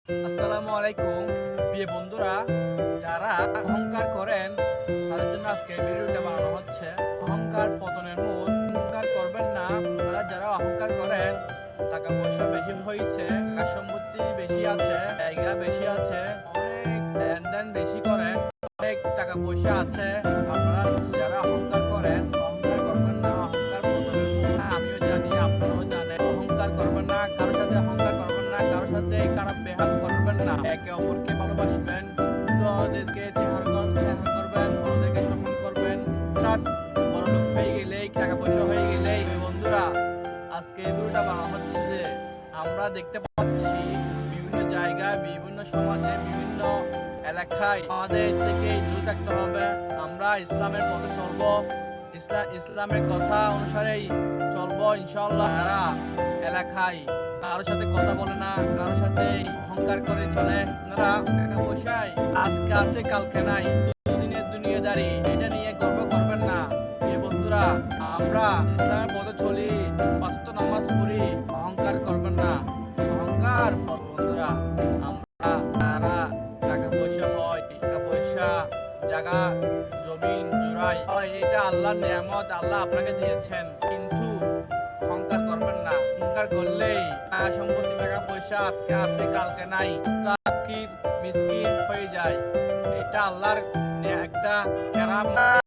আসসালামু আলাইকুম প্রিয় বন্ধুরা, যারা অহংকার করেন তাদের জন্য আজকে এই ভিডিওটা বানানো হচ্ছে। অহংকার পতনের মূল। অহংকার করবেন না। আপনারা যারা অহংকার করেন, টাকা পয়সা বেশি হয়েছে, টাকা সম্পত্তি বেশি আছে, জায়গা বেশি আছে, অনেক লেনদেন বেশি করেন, অনেক টাকা পয়সা আছে, আপনারা যারা অহংকার করেন, অহংকার করবেন না। অহংকার পতনের মূল। আমিও জানি, আপনিও জানেন। অহংকার করবেন না, কারোর সাথে অহংকার করবেন না, কারোর সাথে খারাপ ব্যবহার করবেন না। একে অপরকে ভালোবাসবেন, ছোটদেরকে চেহারা করবেন, বড়দেরকে সম্মান করবেন। হঠাৎ বড়লোক হয়ে গেলেই, টাকা পয়সা হয়ে গেলেই, বন্ধুরা আজকে এই ভিডিওটা বানানো হচ্ছে যে আমরা দেখতে পাচ্ছি বিভিন্ন জায়গায়, বিভিন্ন সমাজে, বিভিন্ন এলাকায় আমাদের থেকে দূরে থাকতে হবে। আমরা ইসলামের পথে চলবো, ইসলামের কথা অনুসারেই চলবো ইনশাআল্লাহ। যারা এলাকায় কারোর সাথে কথা বলে না, কারোর সাথে অহংকার করে চলে, আপনারা টাকা পয়সায় আজকে আছে কালকে নাই, দুদিনের দুনিয়াদারি, এটা নিয়ে গর্ব করবেন না। এ বন্ধুরা, আমরা ইসলামের পথে চলি, পাঁচ ওয়াক্ত নামাজ পড়ি, অহংকার করবেন না। অহংকার বন্ধুরা, আমরা যারা টাকা পয়সা হয়, টাকা পয়সা, জায়গা জমিন জোড়াই হয়, এটা আল্লাহর নিয়ামত, আল্লাহ আপনাকে দিয়েছেন, কিন্তু অহংকার করবেন না। অহংকার করলেই সম্পত্তি, টাকা পয়সা আজকে আছে কালকে নাই, ফকির মিসকিন হয়ে যায়। এটা আল্লাহর একটা কেরামত।